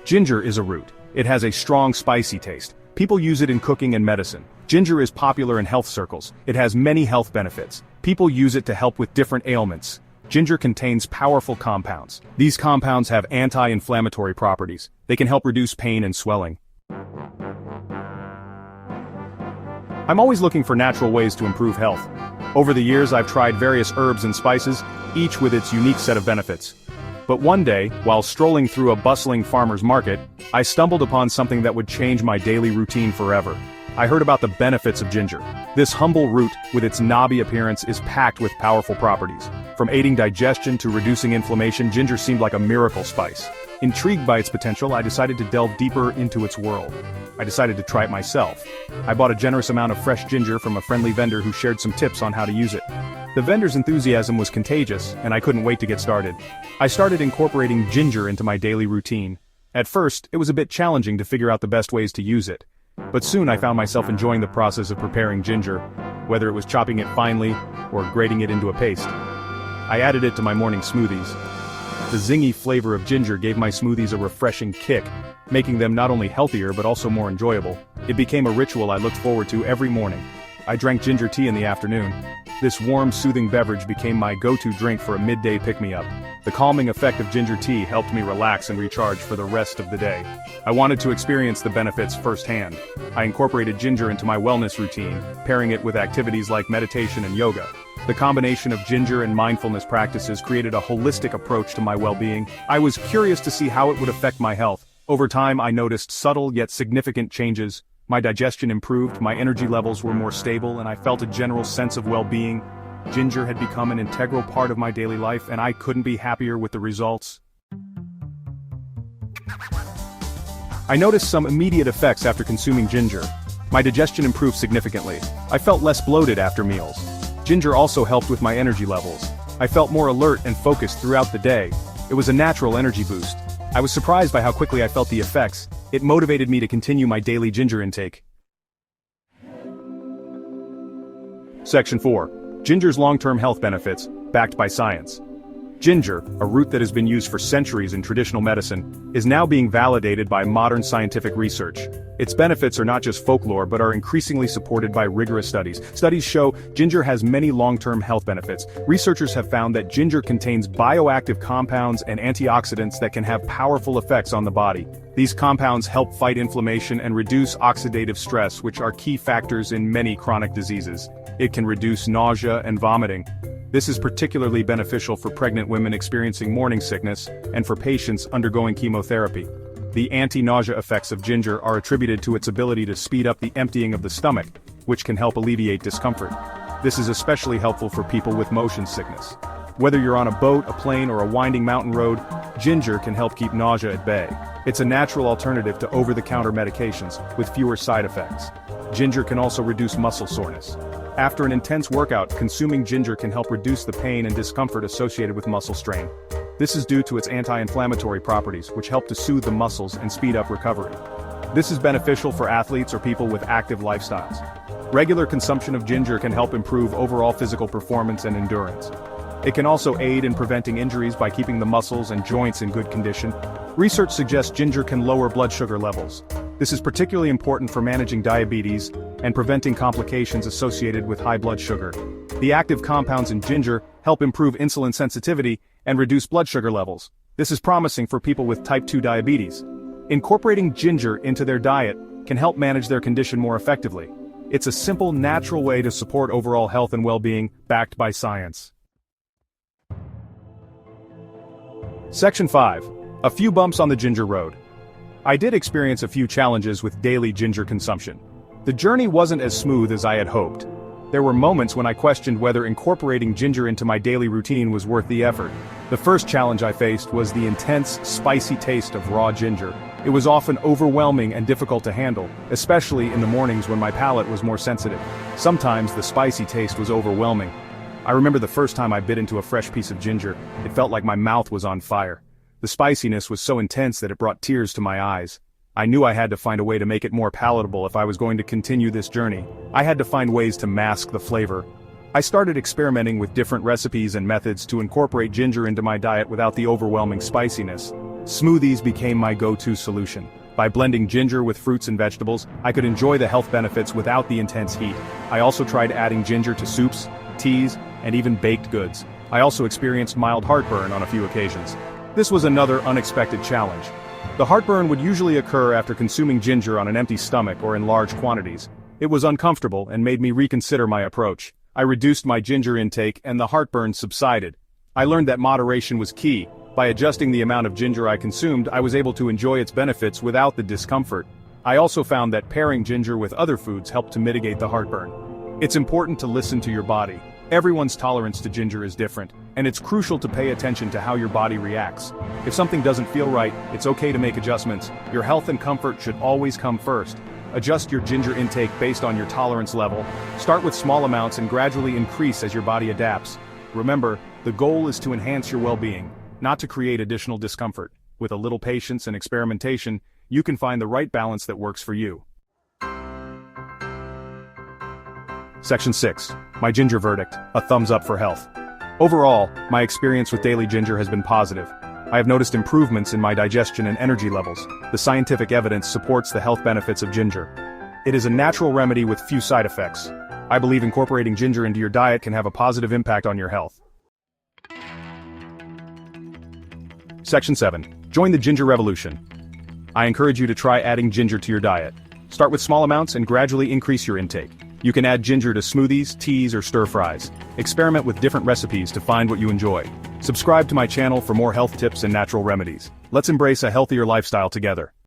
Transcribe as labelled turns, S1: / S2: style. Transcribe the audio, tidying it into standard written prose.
S1: Ginger is a root. It has a strong spicy taste. People use it in cooking and medicine. Ginger is popular in health circles. It has many health benefits. People use it to help with different ailments. Ginger contains powerful compounds. These compounds have anti-inflammatory properties. They can help reduce pain and swelling. I'm always looking for natural ways to improve health. Over the years I've tried various herbs and spices, each with its unique set of benefits. But one day, while strolling through a bustling farmer's market, I stumbled upon something that would change my daily routine forever. I heard about the benefits of ginger. This humble root, with its knobby appearance, is packed with powerful properties. From aiding digestion to reducing inflammation, ginger seemed like a miracle spice. Intrigued by its potential, I decided to delve deeper into its world. I decided to try it myself. I bought a generous amount of fresh ginger from a friendly vendor who shared some tips on how to use it. The vendor's enthusiasm was contagious, and I couldn't wait to get started. I started incorporating ginger into my daily routine. At first, it was a bit challenging to figure out the best ways to use it. But soon I found myself enjoying the process of preparing ginger, whether it was chopping it finely or grating it into a paste. I added it to my morning smoothies. The zingy flavor of ginger gave my smoothies a refreshing kick, making them not only healthier but also more enjoyable. It became a ritual I looked forward to every morning. I drank ginger tea in the afternoon. This warm, soothing beverage became my go-to drink for a midday pick-me-up. The calming effect of ginger tea helped me relax and recharge for the rest of the day. I wanted to experience the benefits firsthand. I incorporated ginger into my wellness routine, pairing it with activities like meditation and yoga. The combination of ginger and mindfulness practices created a holistic approach to my well-being. I was curious to see how it would affect my health. Over time I noticed subtle yet significant changes. My digestion improved, my energy levels were more stable, and I felt a general sense of well-being. Ginger had become an integral part of my daily life, and I couldn't be happier with the results. I noticed some immediate effects after consuming ginger. My digestion improved significantly. I felt less bloated after meals. Ginger also helped with my energy levels. I felt more alert and focused throughout the day. It was a natural energy boost. I was surprised by how quickly I felt the effects. It motivated me to continue my daily ginger intake. Section 4. Ginger's long-term health benefits, backed by science. Ginger, a root that has been used for centuries in traditional medicine, is now being validated by modern scientific research. Its benefits are not just folklore but are increasingly supported by rigorous studies. Studies show ginger has many long-term health benefits. Researchers have found that ginger contains bioactive compounds and antioxidants that can have powerful effects on the body. These compounds help fight inflammation and reduce oxidative stress, which are key factors in many chronic diseases. It can reduce nausea and vomiting. This is particularly beneficial for pregnant women experiencing morning sickness and for patients undergoing chemotherapy. The anti-nausea effects of ginger are attributed to its ability to speed up the emptying of the stomach, which can help alleviate discomfort. This is especially helpful for people with motion sickness. Whether you're on a boat, a plane, or a winding mountain road, ginger can help keep nausea at bay. It's a natural alternative to over-the-counter medications, with fewer side effects. Ginger can also reduce muscle soreness. After an intense workout, consuming ginger can help reduce the pain and discomfort associated with muscle strain. This is due to its anti-inflammatory properties, which help to soothe the muscles and speed up recovery. This is beneficial for athletes or people with active lifestyles. Regular consumption of ginger can help improve overall physical performance and endurance. It can also aid in preventing injuries by keeping the muscles and joints in good condition. Research suggests ginger can lower blood sugar levels. This is particularly important for managing diabetes and preventing complications associated with high blood sugar. The active compounds in ginger help improve insulin sensitivity and reduce blood sugar levels. This is promising for people with type 2 diabetes. Incorporating ginger into their diet can help manage their condition more effectively. It's a simple, natural way to support overall health and well-being, backed by science. Section 5. A few bumps on the ginger road. I did experience a few challenges with daily ginger consumption. The journey wasn't as smooth as I had hoped. There were moments when I questioned whether incorporating ginger into my daily routine was worth the effort. The first challenge I faced was the intense, spicy taste of raw ginger. It was often overwhelming and difficult to handle, especially in the mornings when my palate was more sensitive. Sometimes the spicy taste was overwhelming. I remember the first time I bit into a fresh piece of ginger, it felt like my mouth was on fire. The spiciness was so intense that it brought tears to my eyes. I knew I had to find a way to make it more palatable if I was going to continue this journey. I had to find ways to mask the flavor. I started experimenting with different recipes and methods to incorporate ginger into my diet without the overwhelming spiciness. Smoothies became my go-to solution. By blending ginger with fruits and vegetables, I could enjoy the health benefits without the intense heat. I also tried adding ginger to soups, teas, and even baked goods. I also experienced mild heartburn on a few occasions. This was another unexpected challenge. The heartburn would usually occur after consuming ginger on an empty stomach or in large quantities. It was uncomfortable and made me reconsider my approach. I reduced my ginger intake and the heartburn subsided. I learned that moderation was key. By adjusting the amount of ginger I consumed, I was able to enjoy its benefits without the discomfort. I also found that pairing ginger with other foods helped to mitigate the heartburn. It's important to listen to your body. Everyone's tolerance to ginger is different, and it's crucial to pay attention to how your body reacts. If something doesn't feel right, it's okay to make adjustments. Your health and comfort should always come first. Adjust your ginger intake based on your tolerance level. Start with small amounts and gradually increase as your body adapts. Remember, the goal is to enhance your well-being, not to create additional discomfort. With a little patience and experimentation, you can find the right balance that works for you. Section 6. My ginger verdict, a thumbs up for health. Overall, my experience with daily ginger has been positive. I have noticed improvements in my digestion and energy levels. The scientific evidence supports the health benefits of ginger. It is a natural remedy with few side effects. I believe incorporating ginger into your diet can have a positive impact on your health. Section 7. Join the ginger revolution. I encourage you to try adding ginger to your diet. Start with small amounts and gradually increase your intake. You can add ginger to smoothies, teas, or stir-fries. Experiment with different recipes to find what you enjoy. Subscribe to my channel for more health tips and natural remedies. Let's embrace a healthier lifestyle together.